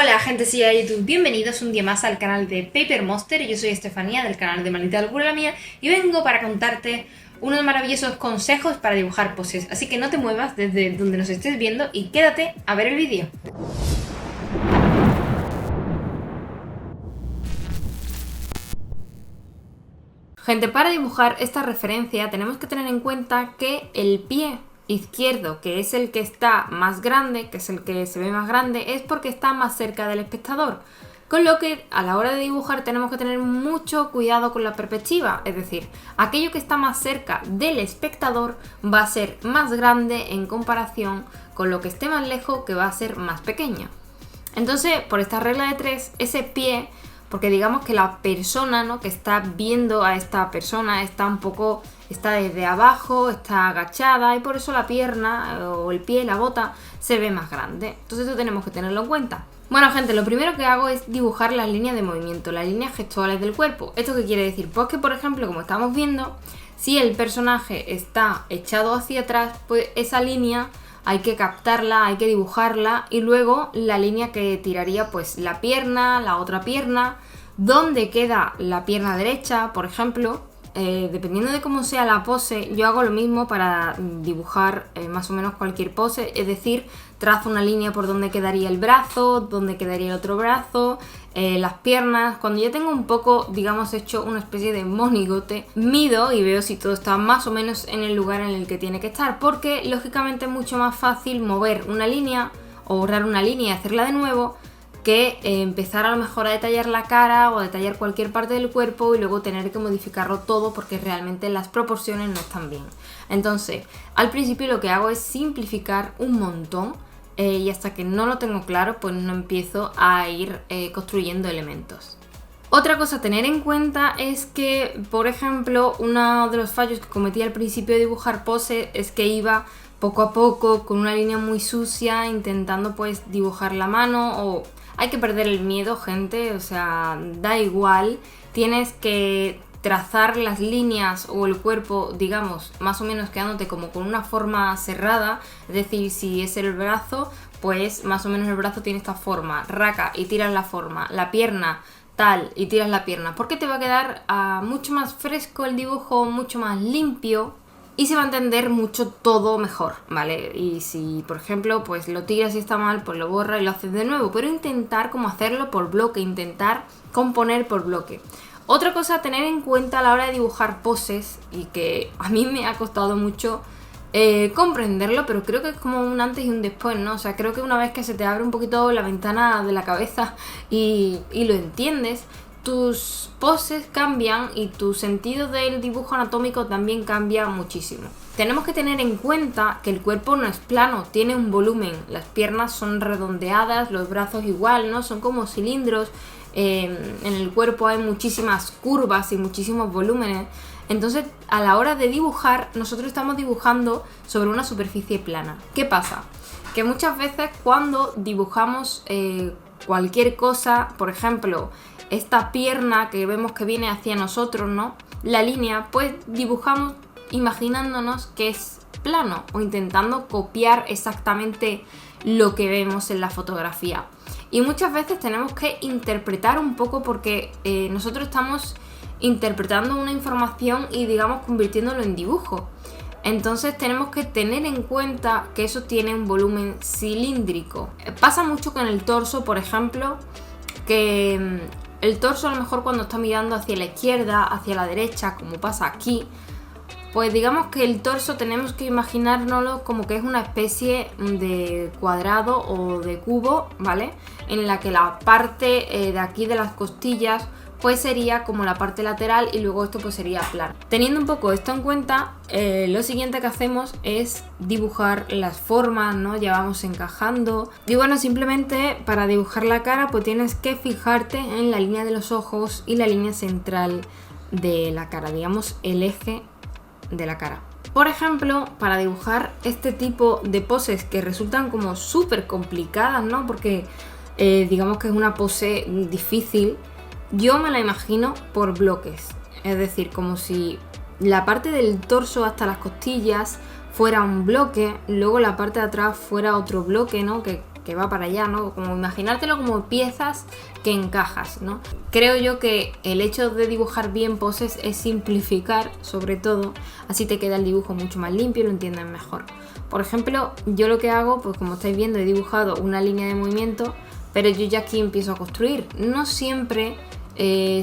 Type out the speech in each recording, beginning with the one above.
Hola gente de YouTube, bienvenidos un día más al canal de Paper Monster. Yo soy Estefanía del canal de Manita Locura la Mía y vengo para contarte unos maravillosos consejos para dibujar poses. Así que no te muevas desde donde nos estés viendo y quédate a ver el vídeo. Gente, para dibujar esta referencia tenemos que tener en cuenta que el pie izquierdo, que es el que está más grande, que es el que se ve más grande, es porque está más cerca del espectador. Con lo que a la hora de dibujar tenemos que tener mucho cuidado con la perspectiva, es decir, aquello que está más cerca del espectador va a ser más grande en comparación con lo que esté más lejos, que va a ser más pequeño. Entonces, por esta regla de 3, ese pie, porque digamos que la persona, ¿no?, que está viendo a esta persona está desde abajo, está agachada y por eso la pierna o el pie, la bota, se ve más grande. Entonces eso tenemos que tenerlo en cuenta. Bueno gente, lo primero que hago es dibujar las líneas de movimiento, las líneas gestuales del cuerpo. ¿Esto qué quiere decir? Pues que por ejemplo, como estamos viendo, si el personaje está echado hacia atrás, pues esa línea hay que captarla, hay que dibujarla y luego la línea que tiraría pues la pierna, la otra pierna, dónde queda la pierna derecha, por ejemplo. Dependiendo de cómo sea la pose, yo hago lo mismo para dibujar más o menos cualquier pose, es decir, trazo una línea por donde quedaría el brazo, donde quedaría el otro brazo, las piernas. Cuando ya tengo un poco, digamos, hecho una especie de monigote, mido y veo si todo está más o menos en el lugar en el que tiene que estar, porque lógicamente es mucho más fácil mover una línea o borrar una línea y hacerla de nuevo, que empezar a lo mejor a detallar la cara o a detallar cualquier parte del cuerpo y luego tener que modificarlo todo porque realmente las proporciones no están bien. Entonces, al principio lo que hago es simplificar un montón y hasta que no lo tengo claro, pues no empiezo a ir construyendo elementos. Otra cosa a tener en cuenta es que, por ejemplo, uno de los fallos que cometí al principio de dibujar pose es que iba poco a poco con una línea muy sucia intentando pues dibujar la mano. O hay que perder el miedo, gente, o sea, da igual, tienes que trazar las líneas o el cuerpo, digamos, más o menos quedándote como con una forma cerrada, es decir, si es el brazo, pues más o menos el brazo tiene esta forma, raca, y tiras la forma, la pierna tal y tiras la pierna, porque te va a quedar mucho más fresco el dibujo, mucho más limpio y se va a entender mucho todo mejor, ¿vale? Y si, por ejemplo, pues lo tiras y está mal, pues lo borras y lo haces de nuevo, pero intentar como hacerlo por bloque, intentar componer por bloque. Otra cosa a tener en cuenta a la hora de dibujar poses, y que a mí me ha costado mucho comprenderlo, pero creo que es como un antes y un después, ¿no? O sea, creo que una vez que se te abre un poquito la ventana de la cabeza y lo entiendes, tus poses cambian y tu sentido del dibujo anatómico también cambia muchísimo. Tenemos que tener en cuenta que el cuerpo no es plano, tiene un volumen, las piernas son redondeadas, los brazos igual, ¿no? Son como cilindros, en el cuerpo hay muchísimas curvas y muchísimos volúmenes. Entonces, a la hora de dibujar, nosotros estamos dibujando sobre una superficie plana. ¿Qué pasa? Que muchas veces cuando dibujamos cualquier cosa, por ejemplo, esta pierna que vemos que viene hacia nosotros, ¿no?, la línea, pues dibujamos imaginándonos que es plano o intentando copiar exactamente lo que vemos en la fotografía. Y muchas veces tenemos que interpretar un poco porque nosotros estamos interpretando una información y, digamos, convirtiéndolo en dibujo. Entonces tenemos que tener en cuenta que eso tiene un volumen cilíndrico. Pasa mucho con el torso, por ejemplo, que el torso a lo mejor cuando está mirando hacia la izquierda, hacia la derecha, como pasa aquí, pues digamos que el torso tenemos que imaginárnoslo como que es una especie de cuadrado o de cubo, ¿vale? En la que la parte de aquí de las costillas pues sería como la parte lateral y luego esto pues sería plano. Teniendo un poco esto en cuenta, lo siguiente que hacemos es dibujar las formas, ¿no? Ya vamos encajando. Y bueno, simplemente para dibujar la cara pues tienes que fijarte en la línea de los ojos y la línea central de la cara, digamos el eje de la cara. Por ejemplo, para dibujar este tipo de poses que resultan como súper complicadas, ¿no? Porque digamos que es una pose difícil, yo me la imagino por bloques, es decir, como si la parte del torso hasta las costillas fuera un bloque, luego la parte de atrás fuera otro bloque, ¿no? Que que va para allá, ¿no? Como imaginártelo como piezas que encajas, ¿no? Creo yo que el hecho de dibujar bien poses es simplificar, sobre todo, así te queda el dibujo mucho más limpio y lo entiendes mejor. Por ejemplo, yo lo que hago, pues como estáis viendo, he dibujado una línea de movimiento, pero yo ya aquí empiezo a construir. No siempre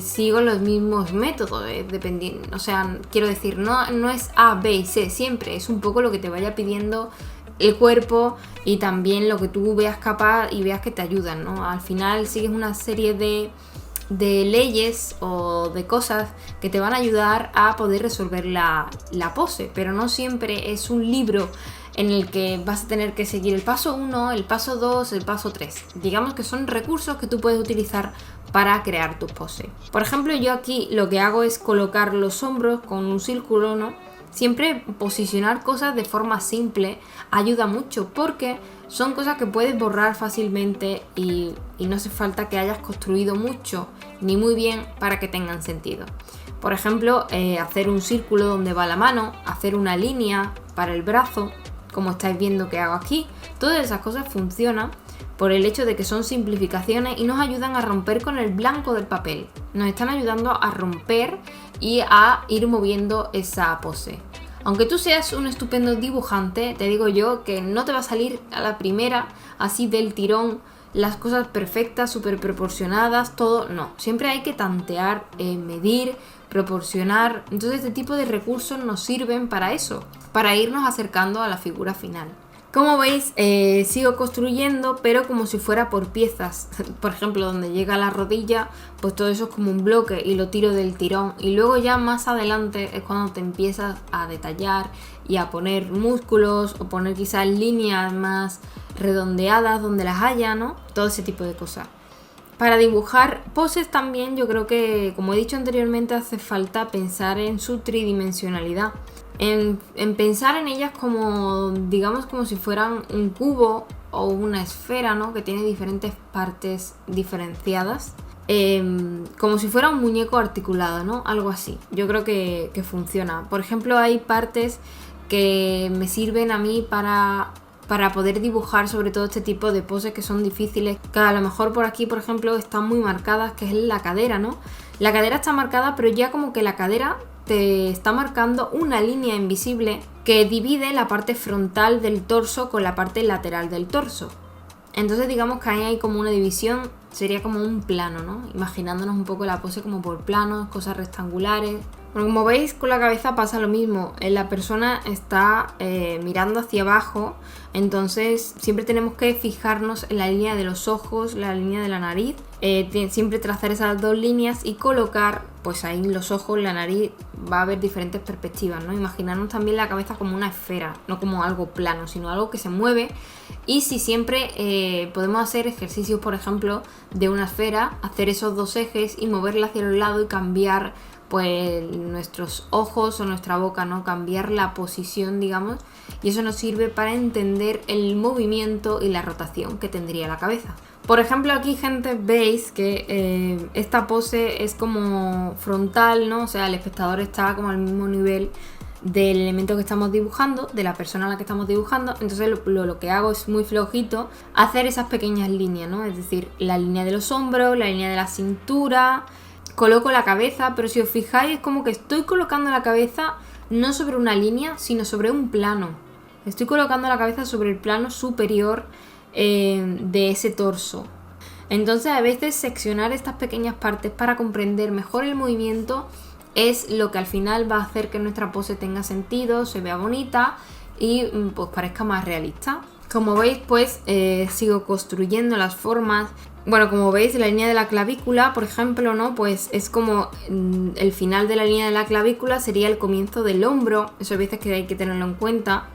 sigo los mismos métodos, dependiendo, o sea, quiero decir, no es A, B y C siempre, es un poco lo que te vaya pidiendo el cuerpo y también lo que tú veas capaz y veas que te ayudan, ¿no? Al final sigues una serie de leyes o de cosas que te van a ayudar a poder resolver la pose, pero no siempre es un libro en el que vas a tener que seguir el paso 1, el paso 2, el paso 3. Digamos que son recursos que tú puedes utilizar para crear tu pose. Por ejemplo, yo aquí lo que hago es colocar los hombros con un círculo, ¿no? Siempre posicionar cosas de forma simple ayuda mucho porque son cosas que puedes borrar fácilmente y no hace falta que hayas construido mucho ni muy bien para que tengan sentido. Por ejemplo, hacer un círculo donde va la mano, hacer una línea para el brazo, como estáis viendo que hago aquí. Todas esas cosas funcionan por el hecho de que son simplificaciones y nos ayudan a romper con el blanco del papel. Nos están ayudando a romper y a ir moviendo esa pose. Aunque tú seas un estupendo dibujante, te digo yo que no te va a salir a la primera, así del tirón, las cosas perfectas, súper proporcionadas, todo. No, siempre hay que tantear, medir, proporcionar. Entonces este tipo de recursos nos sirven para eso, para irnos acercando a la figura final. Como veis, sigo construyendo, pero como si fuera por piezas. Por ejemplo, donde llega la rodilla, pues todo eso es como un bloque y lo tiro del tirón. Y luego ya más adelante es cuando te empiezas a detallar y a poner músculos o poner quizás líneas más redondeadas donde las haya, ¿no? Todo ese tipo de cosas. Para dibujar poses también yo creo que, como he dicho anteriormente, hace falta pensar en su tridimensionalidad. En pensar en ellas como, digamos, como si fueran un cubo o una esfera, ¿no? Que tiene diferentes partes diferenciadas. Como si fuera un muñeco articulado, ¿no? Algo así. Yo creo que funciona. Por ejemplo, hay partes que me sirven a mí para poder dibujar sobre todo este tipo de poses que son difíciles, que a lo mejor por aquí, por ejemplo, están muy marcadas, que es la cadera, ¿no? La cadera está marcada, pero ya como que la cadera te está marcando una línea invisible que divide la parte frontal del torso con la parte lateral del torso. Entonces digamos que ahí hay como una división, sería como un plano, ¿no? Imaginándonos un poco la pose como por planos, cosas rectangulares. Bueno, como veis, con la cabeza pasa lo mismo. La persona está mirando hacia abajo, entonces siempre tenemos que fijarnos en la línea de los ojos, la línea de la nariz. Siempre trazar esas dos líneas y colocar, pues ahí los ojos, la nariz, va a haber diferentes perspectivas, ¿no? Imaginarnos también la cabeza como una esfera, no como algo plano, sino algo que se mueve. Y si siempre podemos hacer ejercicios, por ejemplo, de una esfera, hacer esos dos ejes y moverla hacia los lados y cambiar pues nuestros ojos o nuestra boca, ¿no? Cambiar la posición, digamos, y eso nos sirve para entender el movimiento y la rotación que tendría la cabeza. Por ejemplo, aquí, gente, veis que esta pose es como frontal, ¿no? O sea, el espectador está como al mismo nivel del elemento que estamos dibujando, de la persona a la que estamos dibujando. Entonces lo que hago es muy flojito hacer esas pequeñas líneas, ¿no? Es decir, la línea de los hombros, la línea de la cintura. Coloco la cabeza, pero si os fijáis es como que estoy colocando la cabeza no sobre una línea, sino sobre un plano. Estoy colocando la cabeza sobre el plano superior de ese torso. Entonces a veces seccionar estas pequeñas partes para comprender mejor el movimiento es lo que al final va a hacer que nuestra pose tenga sentido, se vea bonita y pues parezca más realista. Como veis, pues sigo construyendo las formas. Bueno, como veis, la línea de la clavícula, por ejemplo, ¿no? Pues es como el final de la línea de la clavícula sería el comienzo del hombro. Eso hay veces que hay que tenerlo en cuenta,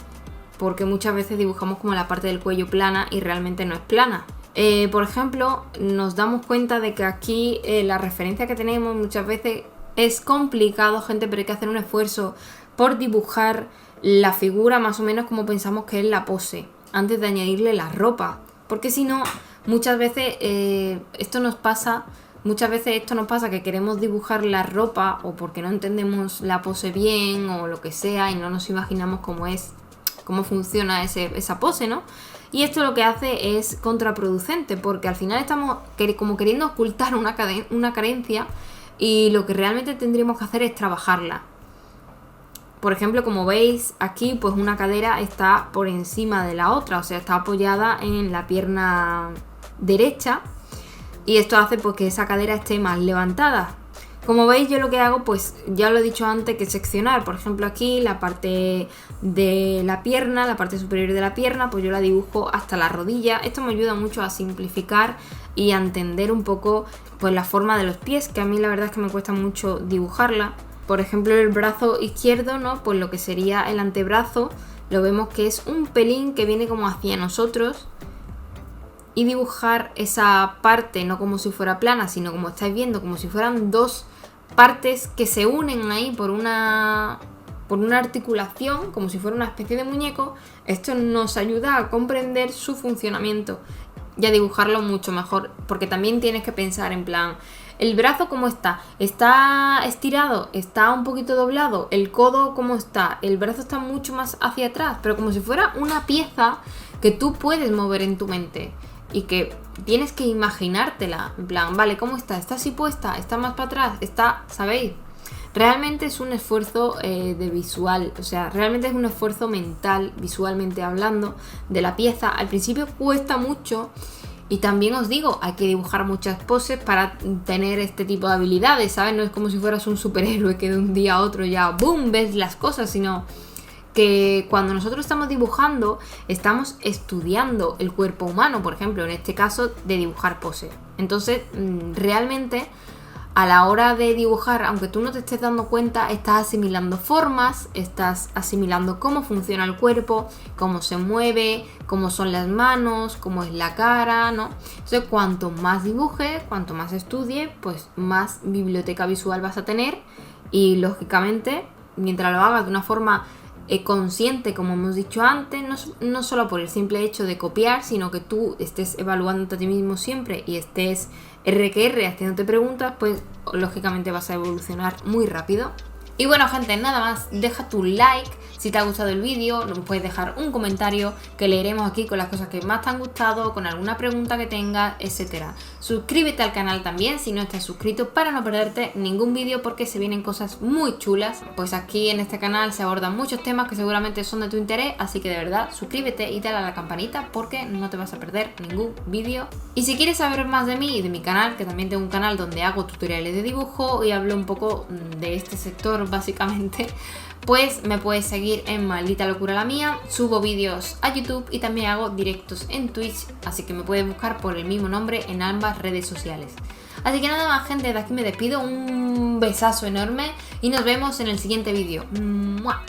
porque muchas veces dibujamos como la parte del cuello plana y realmente no es plana. Por ejemplo, nos damos cuenta de que aquí la referencia que tenemos muchas veces es complicado, gente, pero hay que hacer un esfuerzo por dibujar la figura más o menos como pensamos que es la pose, antes de añadirle la ropa, porque si no, muchas veces esto nos pasa que queremos dibujar la ropa o porque no entendemos la pose bien o lo que sea y no nos imaginamos cómo funciona esa pose, ¿no? Y esto lo que hace es contraproducente, porque al final estamos como queriendo ocultar una carencia y lo que realmente tendríamos que hacer es trabajarla. Por ejemplo, como veis aquí, pues una cadera está por encima de la otra, o sea, está apoyada en la pierna derecha y esto hace pues que esa cadera esté más levantada. Como veis, yo lo que hago, pues ya lo he dicho antes, que seccionar. Por ejemplo, aquí la parte de la pierna, la parte superior de la pierna, pues yo la dibujo hasta la rodilla. Esto me ayuda mucho a simplificar y a entender un poco pues la forma de los pies, que a mí la verdad es que me cuesta mucho dibujarla. Por ejemplo, el brazo izquierdo, ¿no? Pues lo que sería el antebrazo, lo vemos que es un pelín que viene como hacia nosotros. Y dibujar esa parte no como si fuera plana, sino como estáis viendo, como si fueran dos partes que se unen ahí por una articulación, como si fuera una especie de muñeco. Esto nos ayuda a comprender su funcionamiento y a dibujarlo mucho mejor, porque también tienes que pensar en plan, el brazo cómo está estirado, está un poquito doblado, el codo cómo está, el brazo está mucho más hacia atrás, pero como si fuera una pieza que tú puedes mover en tu mente y que tienes que imaginártela, en plan, vale, ¿cómo está? ¿Está así puesta? ¿Está más para atrás? ¿Está, sabéis? Realmente es un esfuerzo de visual, o sea, realmente es un esfuerzo mental, visualmente hablando, de la pieza. Al principio cuesta mucho y también os digo, hay que dibujar muchas poses para tener este tipo de habilidades, ¿sabes? No es como si fueras un superhéroe que de un día a otro ya, ¡boom!, ves las cosas, sino que cuando nosotros estamos dibujando, estamos estudiando el cuerpo humano, por ejemplo, en este caso de dibujar poses. Entonces, realmente, a la hora de dibujar, aunque tú no te estés dando cuenta, estás asimilando formas, estás asimilando cómo funciona el cuerpo, cómo se mueve, cómo son las manos, cómo es la cara, ¿no? Entonces, cuanto más dibujes, cuanto más estudies, pues más biblioteca visual vas a tener y, lógicamente, mientras lo hagas de una forma consciente, como hemos dicho antes, no solo por el simple hecho de copiar, sino que tú estés evaluándote a ti mismo siempre y estés RQR haciéndote preguntas, pues lógicamente vas a evolucionar muy rápido. Y bueno, gente, nada más, deja tu like si te ha gustado el vídeo, nos puedes dejar un comentario que leeremos aquí con las cosas que más te han gustado, con alguna pregunta que tengas, etcétera. Suscríbete al canal también si no estás suscrito para no perderte ningún vídeo, porque se vienen cosas muy chulas. Pues aquí en este canal se abordan muchos temas que seguramente son de tu interés, así que de verdad suscríbete y dale a la campanita porque no te vas a perder ningún vídeo. Y si quieres saber más de mí y de mi canal, que también tengo un canal donde hago tutoriales de dibujo y hablo un poco de este sector básicamente, pues me puedes seguir en Maldita Locura la Mía. Subo vídeos a YouTube y también hago directos en Twitch, así que me puedes buscar por el mismo nombre en ambas redes sociales. Así que nada más, gente, de aquí me despido, un besazo enorme y nos vemos en el siguiente vídeo. ¡Mua!